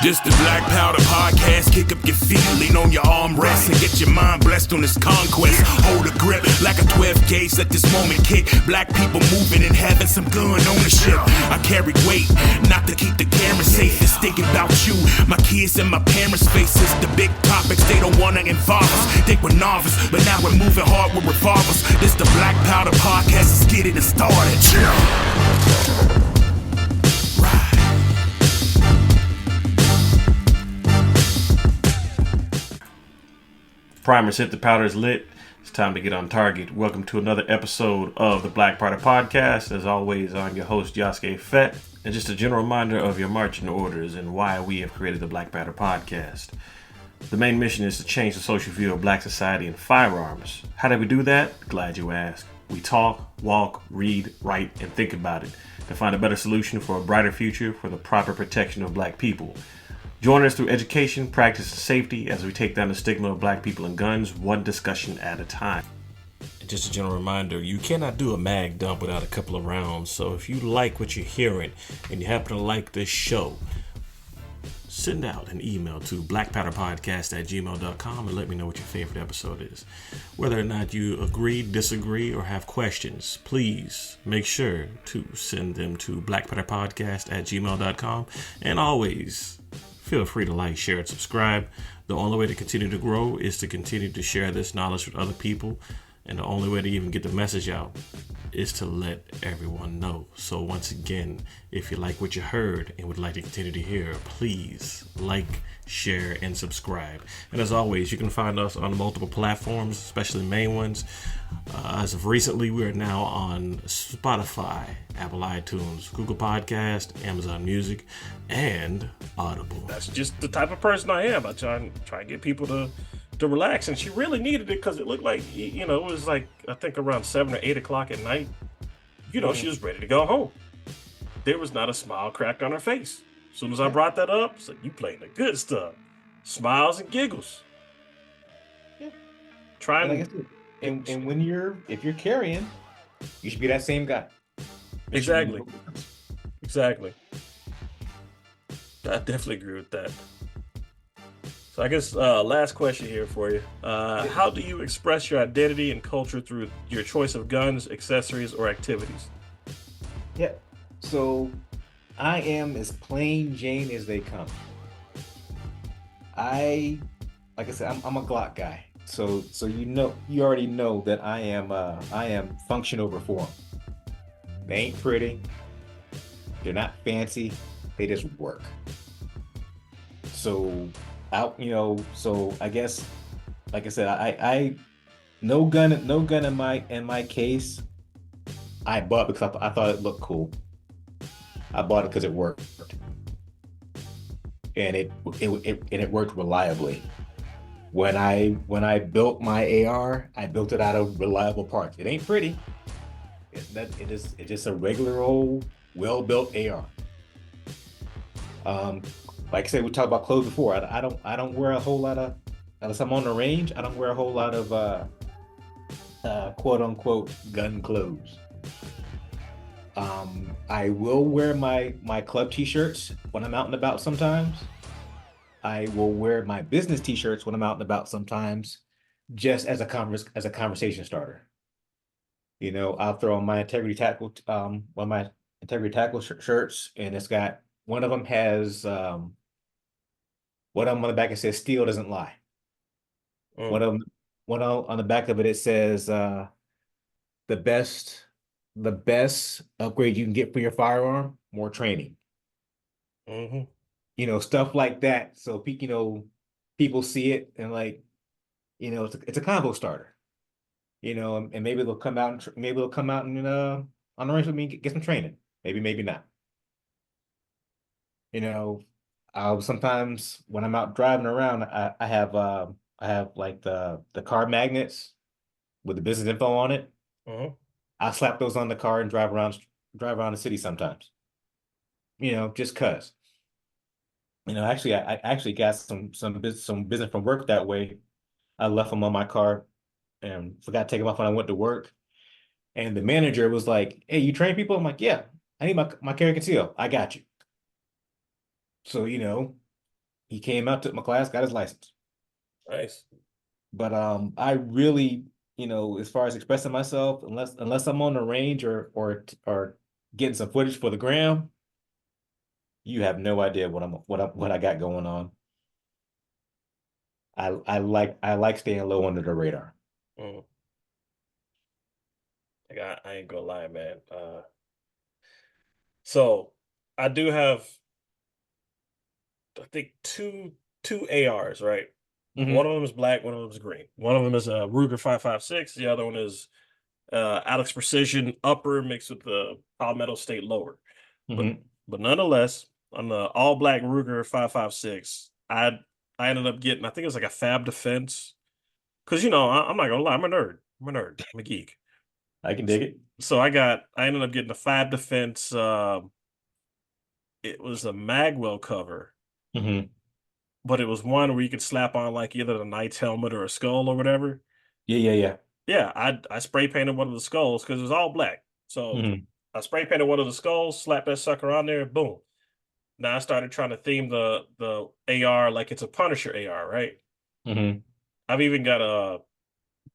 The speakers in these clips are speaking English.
This the Black Powder Podcast. Kick up your feet, lean on your armrest, and get your mind blessed on this conquest. Hold a grip like a 12 gauge, let this moment kick. Black people moving and having some gun ownership. I carry weight, not to keep the camera safe. It's thinking about you, my kids and my parents' faces. The big topics, they don't wanna involve us. Think we're novice, but now we're moving hard with revolvers. This the Black Powder Podcast, let's get it started. Primers hit, the powder is lit. It's time to get on target. Welcome to another episode of the Black Powder Podcast. As always, I'm your host, Yasuke Fett. And just a general reminder of your marching orders and why we have created the Black Powder Podcast. The main mission is to change the social view of black society and firearms. How do we do that? Glad you asked. We talk, walk, read, write, and think about it to find a better solution for a brighter future for the proper protection of black people. Join us through education, practice, and safety as we take down the stigma of black people and guns, one discussion at a time. Just a general reminder, you cannot do a mag dump without a couple of rounds, so if you like what you're hearing and you happen to like this show, send out an email to blackpowderpodcast@gmail.com and let me know what your favorite episode is. Whether or not you agree, disagree, or have questions, please make sure to send them to blackpowderpodcast@gmail.com, and always feel free to like, share, and subscribe. The only way to continue to grow is to continue to share this knowledge with other people. And the only way to even get the message out is to let everyone know. So once again, if you like what you heard and would like to continue to hear, please like, share, and subscribe. And as always, you can find us on multiple platforms, especially main ones. As of recently, we are now on Spotify, Apple iTunes, Google Podcast, Amazon Music, and Audible. That's just the type of person I am. I try and get people to relax, and she really needed it because it looked like, it was like, I think around 7 or 8 o'clock at night. She was ready to go home. There was not a smile cracked on her face. As soon as I brought that up, it's like, you playing the good stuff. Smiles and giggles. Yeah. Trying like and if you're carrying, you should be that same guy. Exactly. I definitely agree with that. So I guess last question here for you. How do you express your identity and culture through your choice of guns, accessories, or activities? Yeah. So I am as plain Jane as they come. Like I said, I'm a Glock guy. So you already know that I am function over form. They ain't pretty. They're not fancy. They just work. So I guess, like I said, I no gun in my case. I bought because I thought it looked cool. I bought it because it worked, and it worked reliably. When I built my AR, I built it out of reliable parts. It ain't pretty. It's just a regular old well-built AR. Like I said, we talked about clothes before. I don't wear a whole lot of, unless I'm on the range, I don't wear a whole lot of quote unquote gun clothes. I will wear my club t-shirts when I'm out and about sometimes. I will wear my business t-shirts when I'm out and about sometimes, just as a conversation starter. I'll throw on my integrity tackle, shirts, and it's got, one of them has one of them on the back, it says "Steel doesn't lie." One on the back of it says the best upgrade you can get for your firearm, more training. Stuff like that. So people see it and it's a combo starter. And maybe they'll come out and on the range with me, get some training. Maybe not. Sometimes when I'm out driving around, I have like the car magnets with the business info on it. I slap those on the car and drive around the city sometimes. Just cause. Actually, I actually got some business from work that way. I left them on my car and forgot to take them off when I went to work. And the manager was like, "Hey, you train people?" I'm like, "Yeah, I need my carry conceal. I got you." So, He came out, took my class, got his license. Nice. But I really, as far as expressing myself, unless I'm on the range or getting some footage for the gram, you have no idea what I got going on. I like staying low under the radar. Mm. I ain't gonna lie, man. So I do have, I think two ARs, right? One Hmm. of them is black, one of them is green. One of them is a Ruger 5.56. The other one is Alex Precision upper mixed with the Palmetto State lower. But Hmm. but nonetheless, on the all black Ruger 5.56, I ended up getting, I think it was like a Fab Defense. Because I'm not gonna lie, I'm a nerd. I'm a nerd. I'm a geek. I can dig it. So I ended up getting a Fab Defense. It was a Magwell cover, Hmm. but it was one where you could slap on like either the knight's helmet or a skull or whatever. Yeah, yeah, yeah. Yeah, I spray painted one of the skulls because it was all black. So Hmm. I spray painted one of the skulls, slapped that sucker on there, boom. Now I started trying to theme the AR like it's a Punisher AR, right? Hmm. I've even got a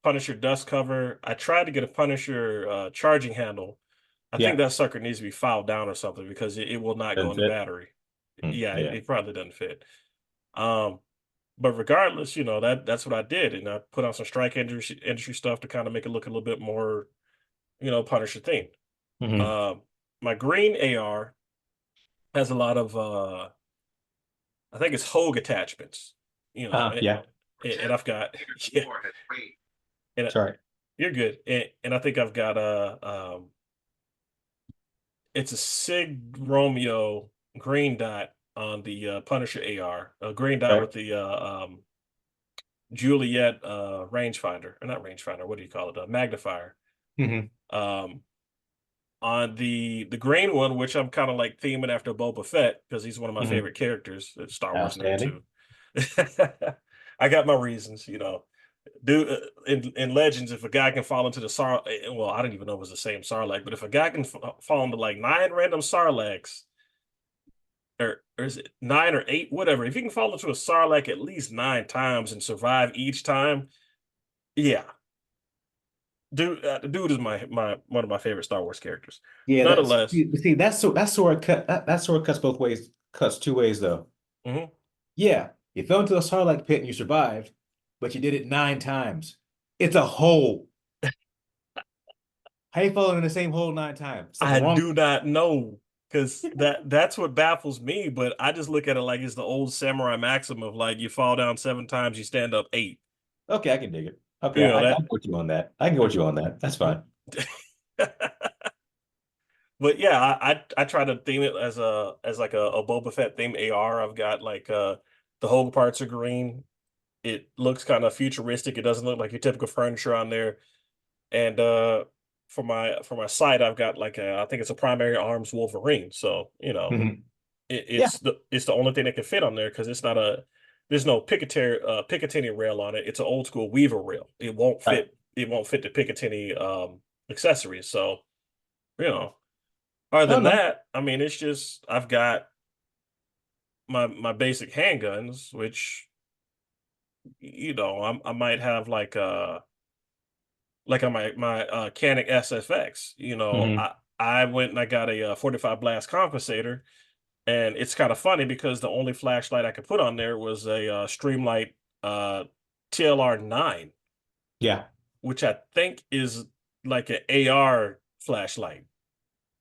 Punisher dust cover. I tried to get a Punisher charging handle. I think Yeah. that sucker needs to be filed down or something because it will not go Doesn't in the fit. battery. Yeah, Yeah. it probably doesn't fit. Um, but regardless, that's what I did, and I put on some strike industry stuff to kind of make it look a little bit more, Punisher themed. Hmm. My green AR has a lot of I think it's Hogue attachments, Yeah. and I've got yeah, and Sorry. you're good, and I think I've got it's a Sig Romeo green dot on the Punisher AR, a green dot Right. with the Juliet rangefinder, or not rangefinder, what do you call it? A magnifier. Hmm. Um, on the green one, which I'm kind of like theming after Boba Fett because he's one of my Hmm. favorite characters. Star Wars nerd Outstanding. too. I got my reasons, Dude, in Legends, if a guy can fall into the well, I don't even know if it's the same Sarlacc, but if a guy can fall into like 9 random Sarlaccs, or is it 9 or 8, whatever, if he can fall into a Sarlacc at least 9 times and survive each time, yeah, dude, the dude is my one of my favorite Star Wars characters. Yeah, that's Nonetheless, see that sword that sword cuts both ways, cuts two ways though. mhm. Yeah, you fell into a Sarlacc pit and you survived, but you did it 9 times. It's a hole. How you falling in the same hole 9 times? Something I wrong. do not know because that's what baffles me, but I just look at it like it's the old samurai maxim of like you fall down 7 times, you stand up 8. Okay, I can dig it. Okay, You know I that. can go with you on that. I can go with you on that. That's fine. But yeah, I try to theme it as like a Boba Fett themed AR. I've got like the whole parts are green. It looks kind of futuristic. It doesn't look like your typical furniture on there. And for my sight, I've got like I think it's a primary arms Wolverine. So Mhm. it, Yeah. it's the only thing that can fit on there because there's no Picatinny rail on it. It's an old school Weaver rail. It won't Right. fit. It won't fit the Picatinny accessories. So you know. Other Oh than no. that, I mean, it's just I've got my basic handguns, which I might have like on my Canik SFX. Hmm. I went and I got a 45 blast compensator, and it's kind of funny because the only flashlight I could put on there was a Streamlight uh, TLR 9, Yeah. which I think is like an AR flashlight,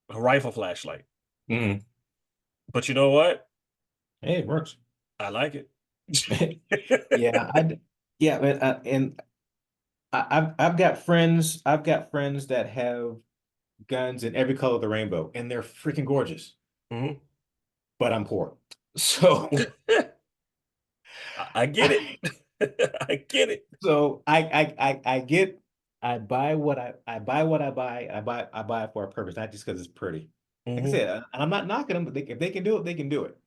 a rifle flashlight. Hmm. But you know what? Hey, it works. I like it. Yeah, yeah, man, and I've got friends. I've got friends that have guns in every color of the rainbow, and they're freaking gorgeous. Mhm. But I'm poor, so I get it. I get it. so I get I buy what I buy it for a purpose, not just because it's pretty. Like I Hmm. said, and I'm not knocking them, but if they can do it, they can do it.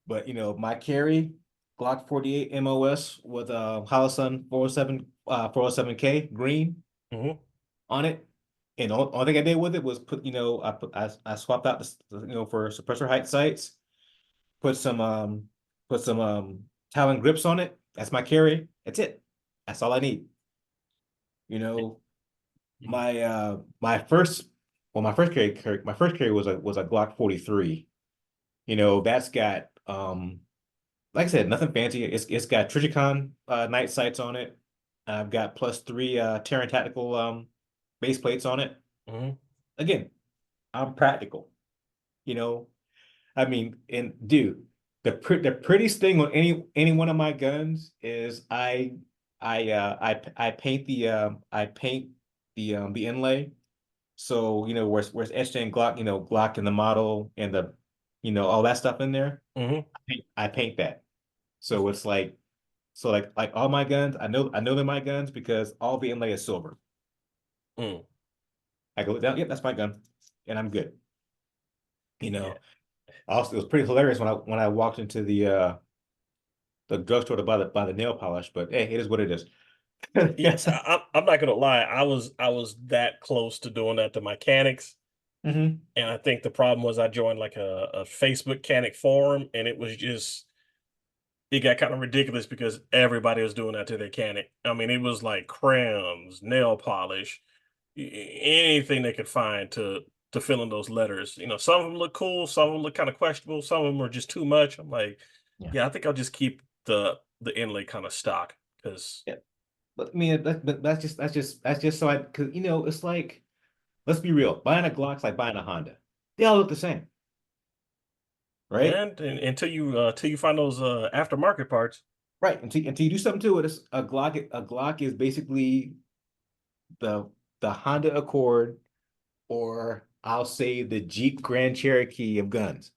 But my carry Glock 48 MOS with Holosun 407K green Hmm. on it. And all thing I did with it was I swapped out the for suppressor height sights, put some put some Talon grips on it. That's my carry. That's it. That's all I need. You know, my first my first carry was a Glock 43. You know, that's got like I said, nothing fancy. It's got Trijicon night sights on it. I've got +3 Terran tactical base plates on it. Mm-hmm. Again, I'm practical. You know, I mean, and dude, the prettiest thing on any one of my guns is I paint the inlay. So, you know, where's etched in Glock, you know, Glock and the model and the, you know, all that stuff in there. Mm-hmm. I paint that. So it's like, like all my guns, I know they're my guns because all the inlay is silver. Mm. I go down, yep, that's my gun, and I'm good. You Yeah. know, also it was pretty hilarious when I walked into the drugstore to buy the nail polish, but hey, it is what it is. Yes, I'm not gonna lie. I was that close to doing that to mechanics, hmm and I think the problem was I joined like a Facebook mechanic forum, and it got kind of ridiculous because everybody was doing that to their mechanic. I mean, it was like crayons, nail polish, anything they could find to fill in those letters. You know, some of them look cool, some of them look kind of questionable, some of them are just too much. I'm like, Yeah. yeah, I think I'll just keep the inlay kind of stock because Yeah. But I mean, but that's just so I, because you know, it's like, let's be real, buying a Glock's like buying a Honda. They all look the same, right? and until you find those aftermarket parts. Right. Until you do something to it, a Glock is basically the Honda Accord, or I'll say the Jeep Grand Cherokee of guns.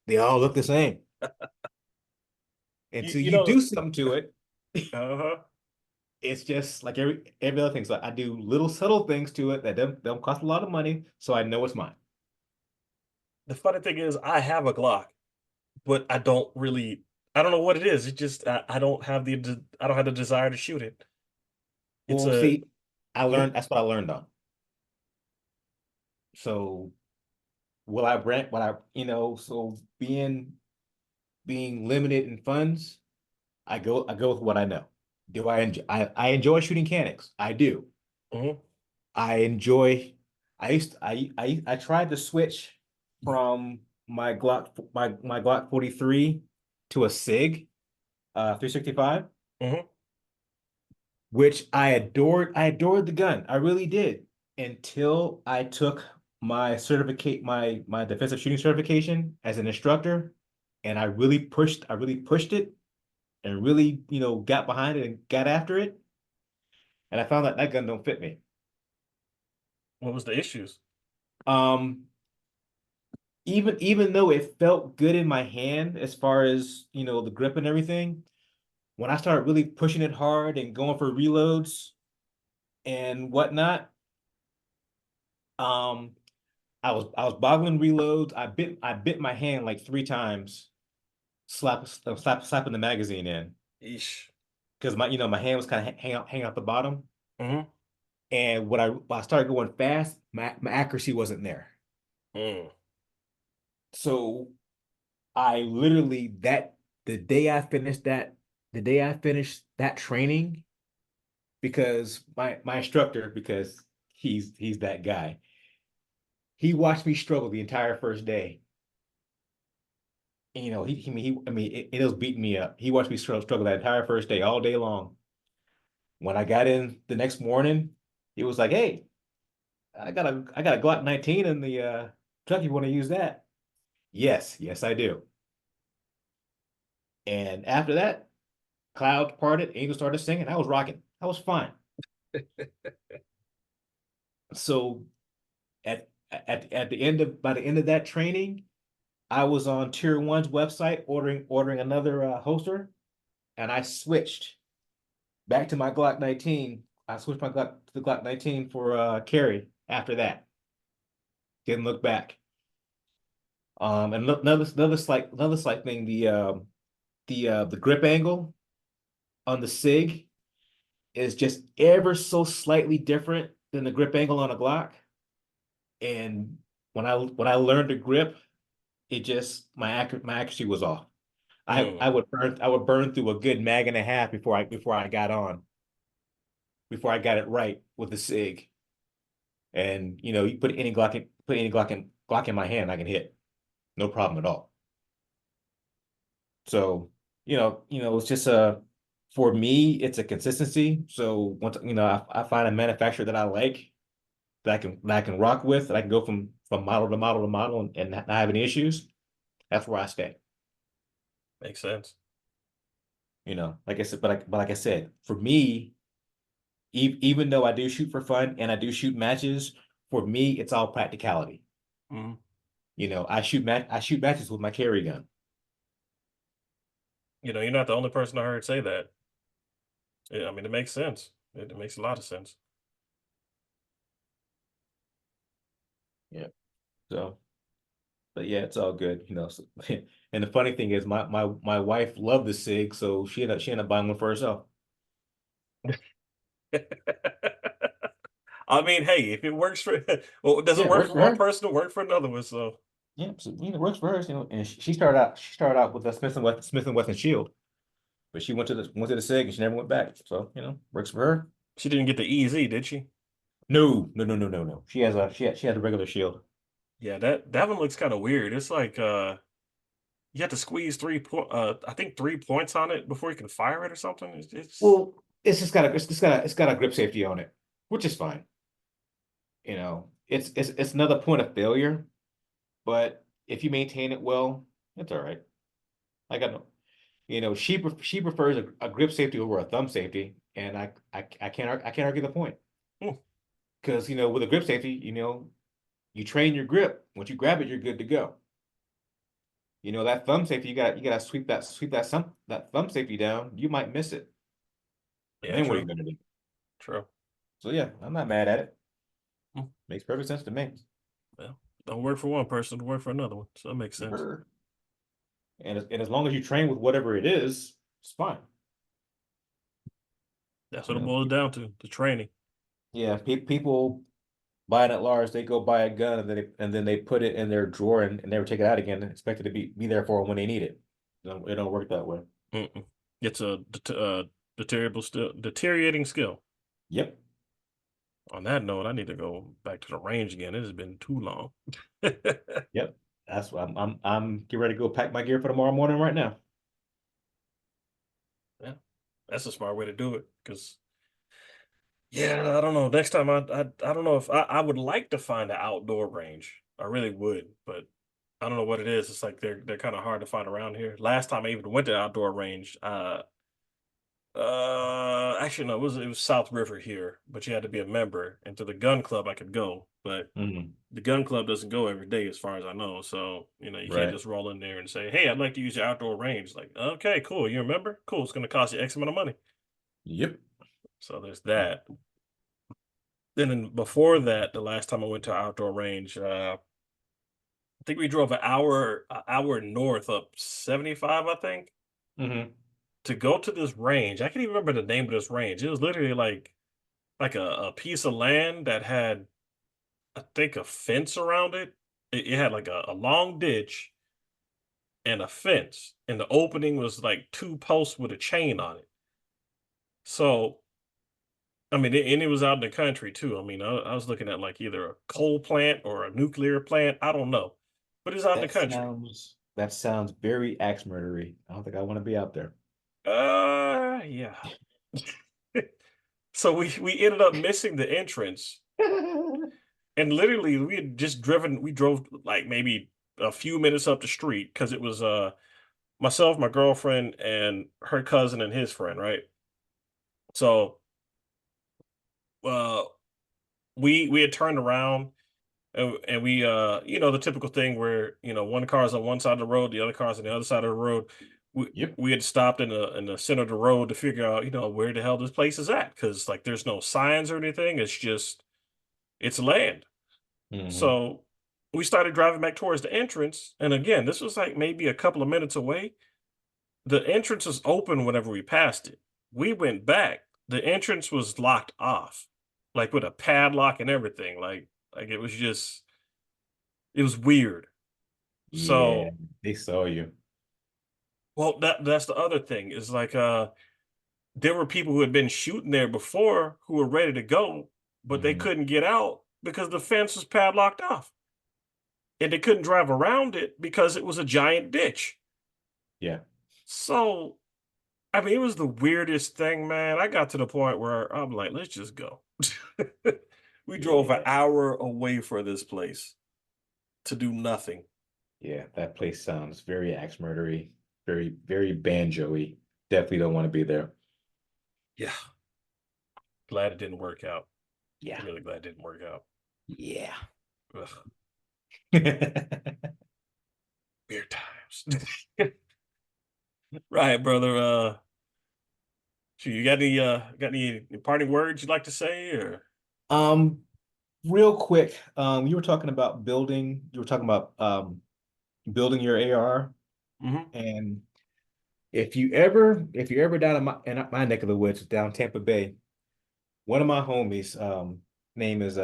They all look the same. You, Until you you know, do something to it, uh-huh. it's just like every other thing. So I do little subtle things to it that don't cost a lot of money, so I know it's mine. The funny thing is, I have a Glock, but I don't know what it is. It just I don't have I don't have the desire to shoot it. It's Well, a see, I it, learned that's what I learned on. So will I rent what I, you know, so being limited in funds, I go with what I know. Do I enjoy I enjoy shooting canics? I do. mhm, I enjoy I used to, I tried to switch from my Glock 43 to a SIG 365, mhm. which I adored the gun. I really did until I took my certificate my defensive shooting certification as an instructor, and I really pushed it and really, you know, got behind it and got after it, and I found that that gun don't fit me. What was the issues? Um, even though it felt good in my hand as far as, you know, the grip and everything, when I started really pushing it hard and going for reloads and whatnot, um, I was boggling reloads. I bit my hand like 3 times, slapping the magazine in Eesh. because my, you know, my hand was kind of hang out the bottom. Mm-hmm. And when I started going fast, my accuracy wasn't there. Mm. So I literally that the day I finished that the day I finished that training, because my instructor, because he's that guy, he watched me struggle the entire first day. And, you know, I mean, it was beating me up. He watched me struggle that entire first day, all day long. When I got in the next morning, he was like, "Hey, I got a Glock 19 in the truck. You want to use that?" Yes, yes, I do. And after that, clouds parted, angels started singing. I was rocking. I was fine. So at the end of by the end of that training, I was on Tier One's website ordering another holster, and I switched back to my Glock 19. I switched my Glock to the Glock 19 for carry after that. Didn't look back. And another slight thing, the grip angle on the SIG is just ever so slightly different than the grip angle on a Glock. And when I learned to grip, it just my accuracy was off. Mm. I would burn through a good mag and a half before I got it right with the SIG. And you put any Glock in my hand, I can hit. No problem at all. So, it's just for me, it's a consistency. So once I find a manufacturer that I like that I can rock with, that I can go from model to model to model and not have any issues, that's where I stay. Makes sense. Like I said, but like I said, for me, even though I do shoot for fun and I do shoot matches, for me, it's all practicality. Mm. I shoot matches with my carry gun. You're not the only person I heard say that. I mean, it makes sense. It makes a lot of sense. Yeah. So, but yeah, it's all good. So, and the funny thing is, my wife loved the SIG, so she ended up buying one for herself. I mean, hey, if it works for, well, it doesn't Yeah, it work works for for one her. person, it work for another one. So, Yeah, so, it works for her. And she started out with a Smith and Wesson Shield, but she went to the SIG and she never went back. So works for her. she didn't get the EZ, did she? No, no, no, no, no, no. She has a regular shield. Yeah, that one looks kind of weird. It's like you have to squeeze I think 3 points on it before you can fire it or something. It's Well, it's got a grip safety on it, which is fine. It's another point of failure, but if you maintain it well, it's all right. I got no, she prefers a grip safety over a thumb safety, and I can't argue the point hmm, because with a grip safety, you train your grip. Once you grab it, you're good to go. That thumb safety, you got to sweep that thumb safety down. You might miss it. yeah, Then what are true, you gonna do? true. So yeah, I'm not mad at it. Hmm, Makes perfect sense to me. well, don't work for one person, to work for another one. So that makes sense. Sure. And as long as you train with whatever it is, it's fine. That's You what it know, boils down to, the training. yeah, people buy it at large, they go buy a gun and then they put it in their drawer and never take it out again, and expect it to be there for them when they need it. It don't work that way. Mm-mm. It's a deteriorating skill. Yep. On that note, I need to go back to the range again. It has been too long. Yep. That's what I'm getting ready to go pack my gear for tomorrow morning right now. Yeah, that's a smart way to do it. Because yeah, I don't know. Next time, I don't know if I would like to find an outdoor range. I really would, but I don't know what it is. It's like they're kind of hard to find around here. Last time I even went to the outdoor range, actually no, it was South River here, but you had to be a member. And to the gun club, I could go, but Mhm. the gun club doesn't go every day, as far as I know. So you can't Right. just roll in there and say, "Hey, I'd like to use your outdoor range." Like, okay, cool. You remember? Cool. It's going to cost you X amount of money. Yep. So there's that. Then before that, the last time I went to outdoor range, I think we drove an hour north up 75, I think, Hmm. to go to this range. I can't even remember the name of this range. It was literally like a piece of land that had, I think, a fence around it. It had like a long ditch and a fence, and the opening was like two posts with a chain on it. So, I mean, and it was out in the country too. I mean, I was looking at like either a coal plant or a nuclear plant. I don't know, but it's out in the country. That sounds very axe murdery. I don't think I want to be out there. Yeah. So we ended up missing the entrance, and literally we had just driven. We drove like maybe a few minutes up the street because it was myself, my girlfriend, and her cousin and his friend, right? So uh we had turned around, and we the typical thing where one car's on one side of the road, the other car's on the other side of the road. we Yep. we had stopped in the center of the road to figure out where the hell this place is at, because like there's no signs or anything. It's land. Hmm. So we started driving back towards the entrance, and again, this was like maybe a couple of minutes away. The entrance was open whenever we passed it. We went back. The entrance was locked off, like with a padlock and everything. Like it was weird. Yeah, So they saw you. Well, that's the other thing is like there were people who had been shooting there before who were ready to go, but they Mhm. couldn't get out because the fence was padlocked off. And they couldn't drive around it because it was a giant ditch. Yeah. So, I mean, it was the weirdest thing, man. I got to the point where I'm like, let's just go. We drove an Yeah. hour away for this place to do nothing. Yeah. That place sounds very axe murdery, very, very banjo-y. Definitely don't want to be there. Yeah. Glad it didn't work out. Yeah. Really glad it didn't work out. Yeah. Ugh, weird times. Right, brother. You got any parting words you'd like to say or Um, Real quick, you were talking about building your AR. Mhm. And if you're ever down in my neck of the woods, down Tampa Bay, one of my homies, name is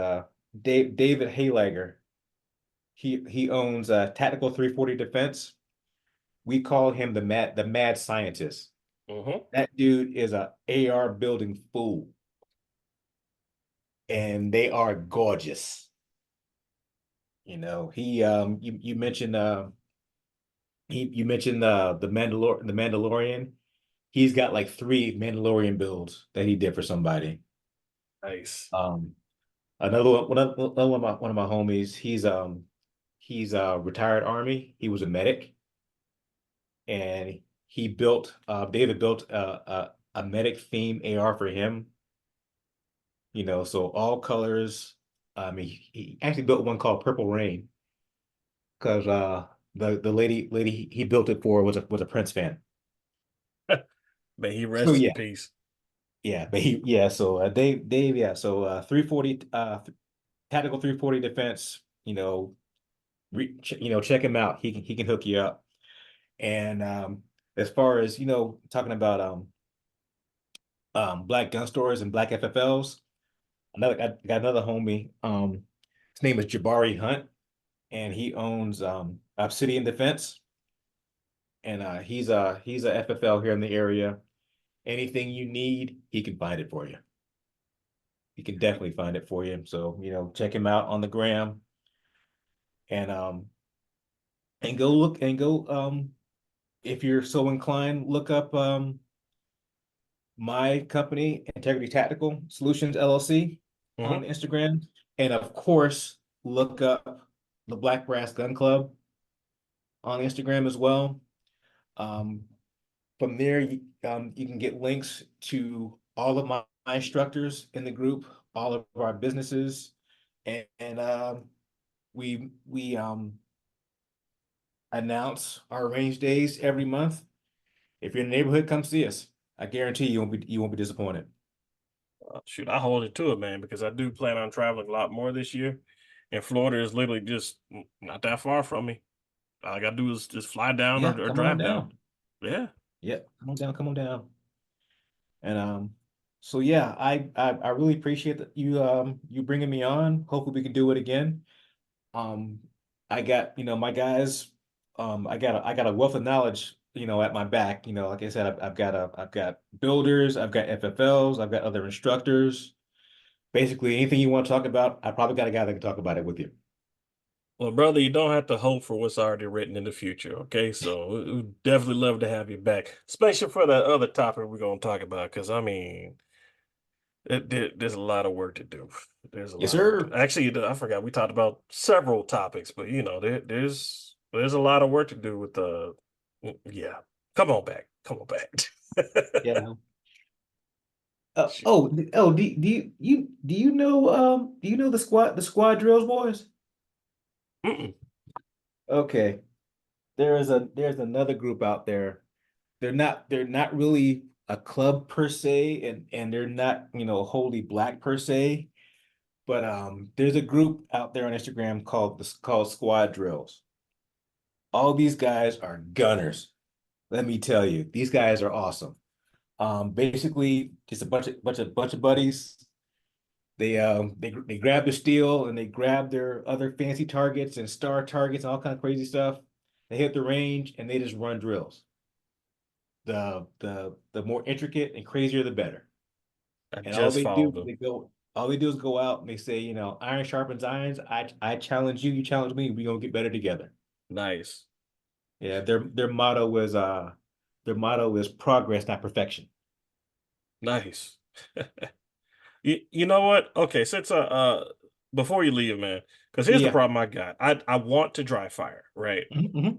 David Haylager. He owns Tactical 340 Defense. We call him the mad scientist. Mhm. That dude is a AR building fool, and they are gorgeous. You mentioned you mentioned the Mandalorian. He's got like three Mandalorian builds that he did for somebody. Nice. Um, one of my homies, he's retired Army. He was a medic, and David built a medic theme AR for him. So all colors. He actually built one called Purple Rain because the lady he built it for was a Prince fan. May he So rest in yeah, peace. yeah, but so Dave, yeah, so 340 tactical 340 defense, check him out. He can hook you up. And as far as, talking about black gun stores and black FFLs, I got another homie. His name is Jabari Hunt, and he owns Obsidian Defense, and he's a FFL here in the area. Anything you need, he can find it for you. He can definitely find it for you. So, check him out on the gram, and go if you're so inclined, look up my company, Integrity Tactical Solutions LLC, Mhm. on Instagram. And of course, look up the Black Brass Gun Club on Instagram as well. Um, from there, you can get links to all of my instructors in the group, all of our businesses, and we announce our range days every month. If you're in the neighborhood, come see us. I guarantee you won't be disappointed. Shoot, I hold it to it, man, because I do plan on traveling a lot more this year. And Florida is literally just not that far from me. All I gotta do is just fly down Yeah, or come on drive down. down. Yeah. Yeah, come on down. And so yeah, I really appreciate that you bringing me on. Hopefully we can do it again. Um, I got, my guys, I got a wealth of knowledge, at my back. Like I said, I've got builders, I've got FFLs, I've got other instructors. Basically, anything you want to talk about, I probably got a guy that can talk about it with you. Well, brother, you don't have to hope for what's already written in the future, okay? So we definitely love to have you back, especially for that other topic we're gonna talk about. Because I mean, there's a lot of work to do. There's a Yes, lot of work to sir. actually. I forgot we talked about several topics, but there's a lot of work to do with the. Yeah, come on back, come on back. Yeah. Shoot. Do you know the squad drills, boys? Mm-mm. Okay. There's another group out there. They're not really a club per se, and they're not, wholly black per se, but there's a group out there on Instagram called Squad Drills. All these guys are gunners. Let me tell you, these guys are awesome. Basically just a bunch of buddies. They grab the steel and they grab their other fancy targets and star targets and all kind of crazy stuff. They hit the range and they just run drills. the more intricate and crazier the better. I And all just they do followed is them. go out and they say, iron sharpens irons. I challenge you, you challenge me. We gonna get better together. Nice. Yeah, their motto is progress, not perfection. Nice. You know what? Okay, since before you leave, man, because here's the Yeah. problem I got. I want to dry fire, right? Mhm.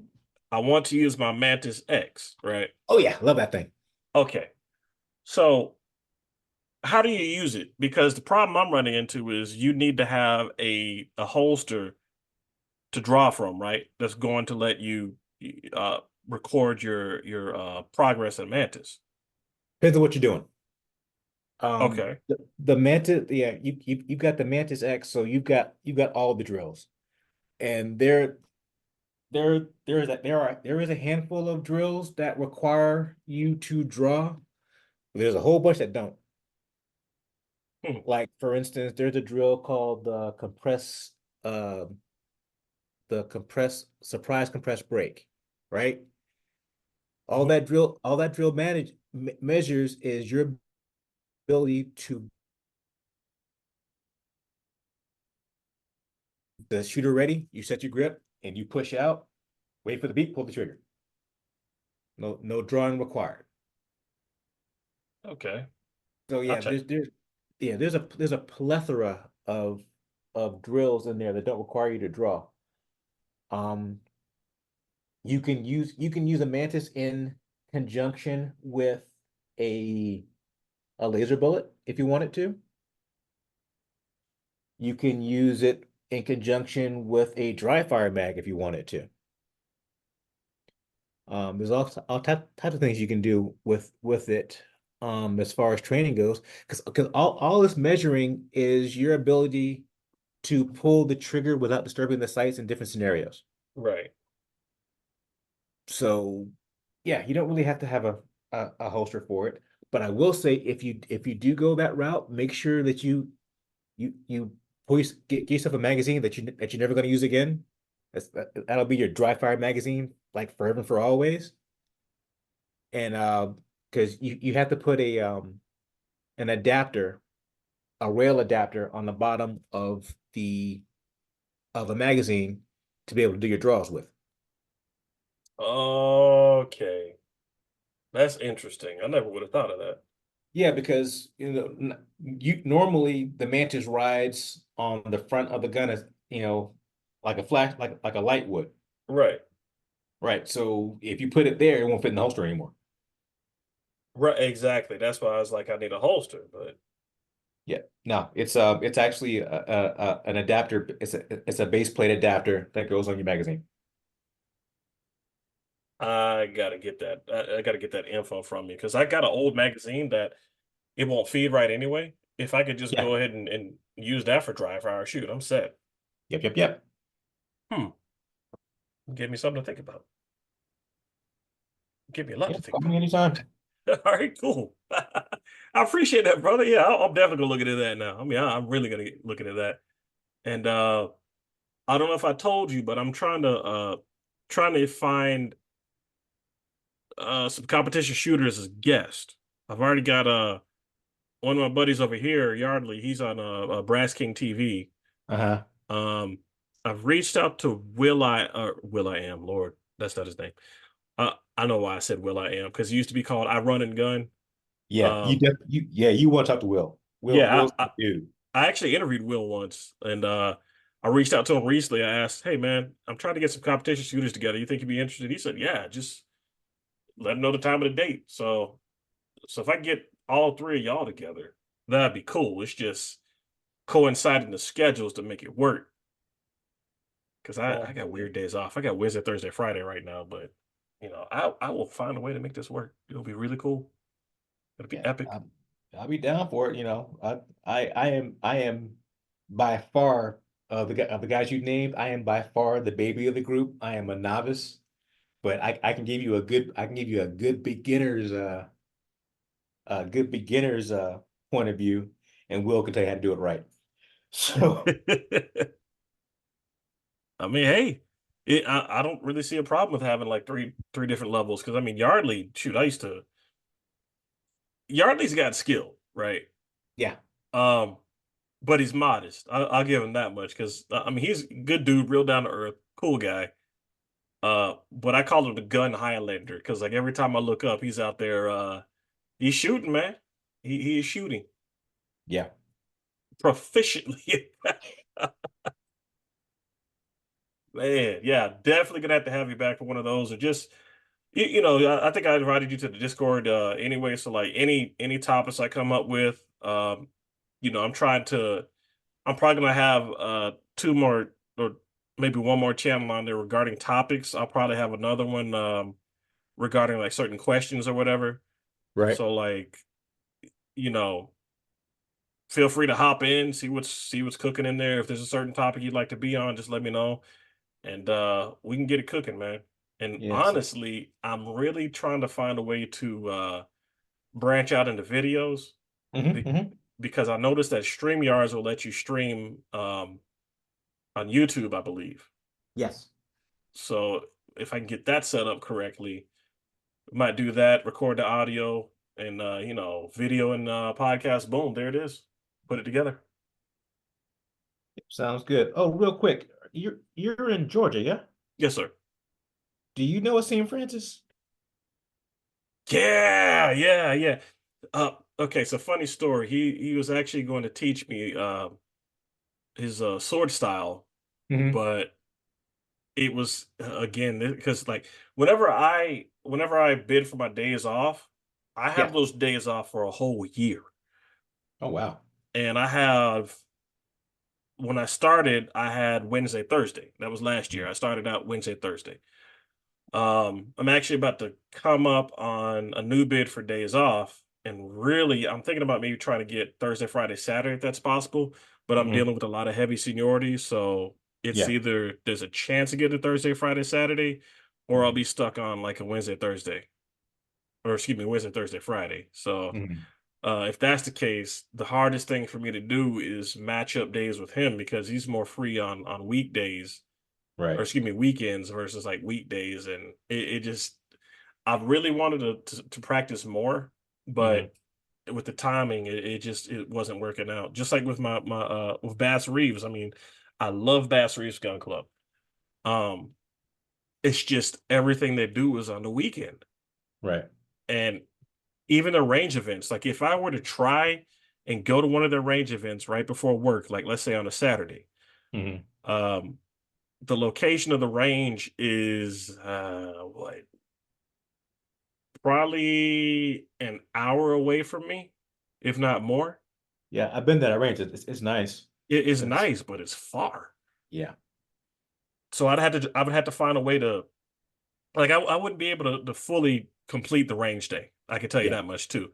I want to use my Mantis X, right? Oh yeah, love that thing. Okay. So how do you use it? Because the problem I'm running into is you need to have a holster to draw from, right? That's going to let you uh record your progress at Mantis. Depends on what you're doing. Okay. The Mantis, yeah, you got the Mantis X, so you've got all the drills, and there is a handful of drills that require you to draw. There's a whole bunch that don't. Hmm. Like for instance, there's a drill called the compress surprise compress break, right? Mhm. All that drill measures is your ability to the shooter ready. You set your grip and you push out. Wait for the beat. Pull the trigger. No drawing required. Okay. So I'll yeah, check. there's a plethora of drills in there that don't require you to draw. Um, you can use a mantis in conjunction with a a laser bullet if you want it to. You can use it in conjunction with a dry fire mag if you want it to. There's all types of things you can do with it as far as training goes. Because all this measuring is your ability to pull the trigger without disturbing the sights in different scenarios. Right. So yeah, you don't really have to have a holster for it. But I will say if you do go that route, make sure that you always get yourself a magazine that you're never going to use again. That'll be your dry fire magazine, like forever and for always. And because you have to put an adapter, a rail adapter on the bottom of a magazine to be able to do your draws with. Okay. That's interesting. I never would have thought of that. Yeah, because you normally the Mantis rides on the front of the gun as like a flash, like a light would, Right. right? So if you put it there, it won't fit in the holster anymore. Right. Exactly. That's why I was like, I need a holster, but Yeah, no, it's actually an adapter. It's a base plate adapter that goes on your magazine. I gotta get that. I gotta get that info from you because I got an old magazine that it won't feed right anyway. If I could just Yeah, go ahead and use that for dry fire, shoot, I'm set. yep. Hmm. Give me something to think about. Give me a lot Yeah, to think call me anytime. about. All right, cool. I appreciate that, brother. Yeah, I'm definitely gonna look into that now. I mean, I'm really gonna get looking at that. And I don't know if I told you, but I'm trying to find some competition shooters as guests. I've already got one of my buddies over here, Yardley. He's on Brass King TV. Uh-huh. Um, I've reached out to Will I Am. Lord, that's not his name. I know why I said Will I Am because he used to be called I Run and Gun. Yeah, Um, you want to talk to Will. yeah, Will's the dude. I actually interviewed Will once, and I reached out to him recently. I asked, "Hey, man, I'm trying to get some competition shooters together. You think you'd be interested?" He said, "Yeah, just let him know the time of the date." So if I get all three of y'all together, that'd be cool. It's just coinciding the schedules to make it work. Because I Well, got weird days off. I got Wednesday, Thursday, Friday right now, but I will find a way to make this work. It'll be really cool. It'll be yeah, epic. I'll be down for it. I am by far of the guys you named. I am by far the baby of the group. I am a novice, but I can give you a good beginner's point of view, and Will can tell you how to do it right. So I mean, hey. I don't really see a problem with having like three different levels because I mean Yardley, shoot, I used to Yardley's got skill, right? Yeah. Um, but he's modest. I'll give him that much because I mean he's a good dude, real down to earth, cool guy. But I call him the gun Highlander because like every time I look up, he's out there. He's shooting, man. He is shooting Yeah. proficiently. Man, yeah, definitely gonna have to have you back for one of those, or just I think I invited you to the Discord anyway. So like any topics I come up with, I'm probably gonna have two more or maybe one more channel on there regarding topics. I'll probably have another one regarding like certain questions or whatever. Right. So like, you know, feel free to hop in, see what's cooking in there. If there's a certain topic you'd like to be on, just let me know. And we can get it cooking, man. And Yes. honestly, I'm really trying to find a way to branch out into videos be Hmm. because I noticed that StreamYards will let you stream on YouTube, I believe. Yes. So if I can get that set up correctly, we might do that, record the audio and video and podcast. Boom, there it is. Put it together. Sounds good. Oh, real quick, you're in Georgia, yeah? Yes, sir. Do you know a St. Francis? Yeah, yeah, yeah. Okay, so funny story. He was actually going to teach me his sword style, Hmm. but it was again because like whenever I bid for my days off, I have Yeah. those days off for a whole year. Oh, wow. And I have when I started, I had Wednesday, Thursday. That was last year. I started out Wednesday, Thursday. I'm actually about to come up on a new bid for days off, and really, I'm thinking about maybe trying to get Thursday, Friday, Saturday if that's possible. But I'm Hmm. dealing with a lot of heavy seniority, so it's Yeah. either there's a chance to get a Thursday, Friday, Saturday, or I'll Hmm. be stuck on like a Wednesday, Thursday, or excuse me, Wednesday, Thursday, Friday. So Hmm. if that's the case, the hardest thing for me to do is match up days with him because he's more free on weekdays or Right. excuse me, weekends versus like weekdays. And it just, I really wanted to practice more, Hmm. but with the timing, it wasn't working out. Just like with my with Bass Reeves. I mean, I love Bass Reeves Gun Club. Um, it's just everything they do is on the weekend. Right. And even the range events, like if I were to try and go to one of their range events right before work, like let's say on a Saturday, Hmm. um, the location of the range is what probably an hour away from me, if not more. Yeah, I've been there. Arranged. It's nice. It is It's nice, but it's far. yeah. So I would have to find a way to like I wouldn't be able to fully complete the range day. I can tell you Yeah. that much too,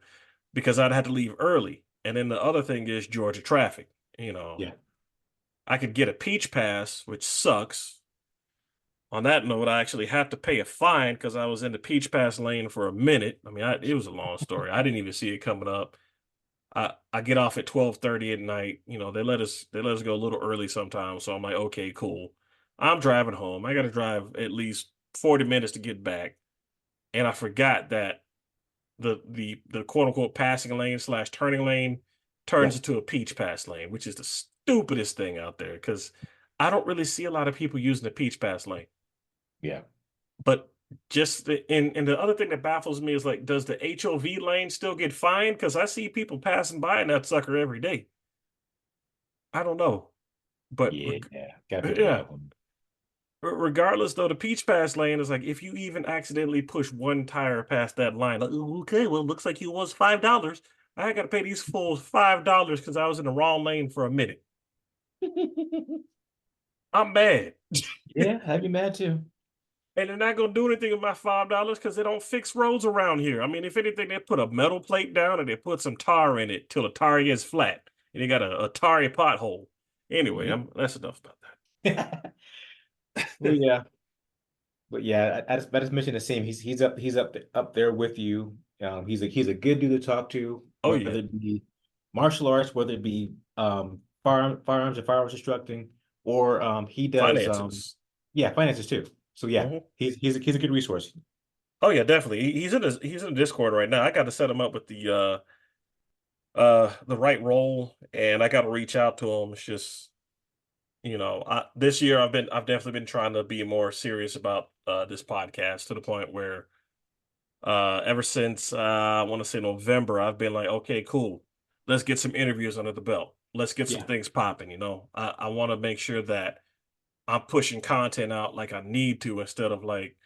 because I'd have to leave early. And then the other thing is Georgia traffic. You know, Yeah. I could get a peach pass, which sucks. On that note, I actually have to pay a fine because I was in the Peach Pass lane for a minute. I mean, it was a long story. I didn't even see it coming up. I get off at 12:30 at night. You know, they let us go a little early sometimes. So I'm like, okay, cool. I'm driving home. I got to drive at least 40 minutes to get back. And I forgot that the quote unquote passing lane slash turning lane Yeah. turns into a Peach Pass lane, which is the stupidest thing out there because I don't really see a lot of people using the Peach Pass lane. Yeah. But and the other thing that baffles me is like, does the HOV lane still get fined? Because I see people passing by in that sucker every day. I don't know, but Yeah. Gotta be yeah. careful. Regardless, though, the Peach Pass lane is like if you even accidentally push one tire past that line, like, "Ooh, okay, well, looks like you was $5. I got to pay these fools $5 because I was in the wrong lane for a minute. I'm mad. Yeah, I'd be mad too. And they're not gonna do anything with my $5 because they don't fix roads around here. I mean, if anything, they put a metal plate down and they put some tar in it till the tar gets flat, and they got a tarry pothole. Anyway, Yep. that's enough about that. Well, yeah. But yeah, I just mentioned the same. He's up there with you. He's a good dude to talk to, Oh whether yeah, it be martial arts, whether it be firearms and firearms instructing, or he does finances. Yeah, finances too. So yeah, he's a good resource. Oh yeah, definitely. He's in the Discord right now. I got to set him up with the right role, and I got to reach out to him. It's just, this year I've definitely been trying to be more serious about this podcast, to the point where ever since I want to say November, I've been like, okay, cool, let's get some interviews under the belt. Let's get some things popping. I want to make sure that I'm pushing content out like I need to, instead of like,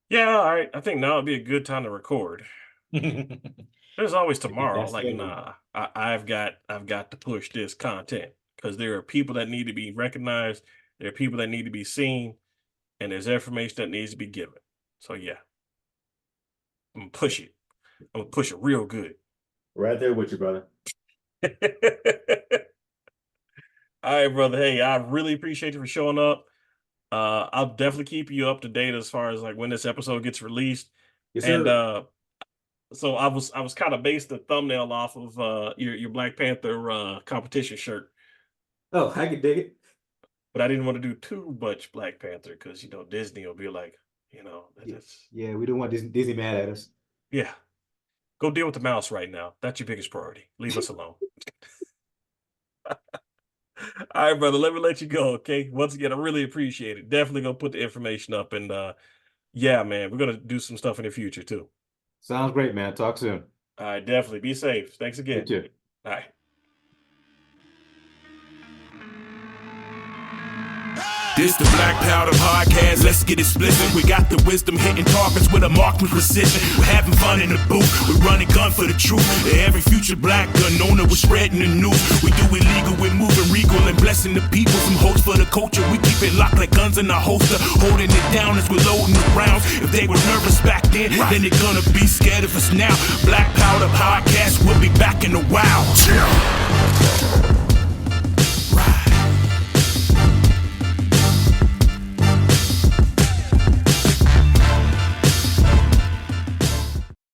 yeah, all right, I think now would be a good time to record. There's always tomorrow. That's Like, good. nah, I've got to push this content, because there are people that need to be recognized. There are people that need to be seen, and there's information that needs to be given. So yeah, I'm gonna push it. I'm gonna push it real good. Right there with you, brother. All right, brother. Hey, I really appreciate you for showing up. I'll definitely keep you up to date as far as like when this episode gets released. Yes, And sir. so I was kind of based the thumbnail off of your Black Panther competition shirt, Oh, I can dig it. but I didn't want to do too much Black Panther, because Disney will be like, that's Yeah, we don't want Disney mad at us. yeah. Go deal with the mouse right now. That's your biggest priority. Leave us alone. All right, brother. Let me let you go. Okay. Once again, I really appreciate it. Definitely gonna put the information up, and yeah, man, we're gonna do some stuff in the future too. Sounds great, man. Talk soon. All right, definitely. Be safe. Thanks You again. too. All right. This the Black Powder Podcast, let's get explicit. We got the wisdom hitting targets with a marksman precision. We're having fun in the booth, we're running gun for the truth. Every future black gun owner, we're spreading the news. We do illegal, we're moving regal and blessing the people. Some hopes for the culture, we keep it locked like guns in our holster. Holding it down as we're loading the rounds. If they were nervous back then they're gonna be scared of us now. Black Powder Podcast, we'll be back in the wild.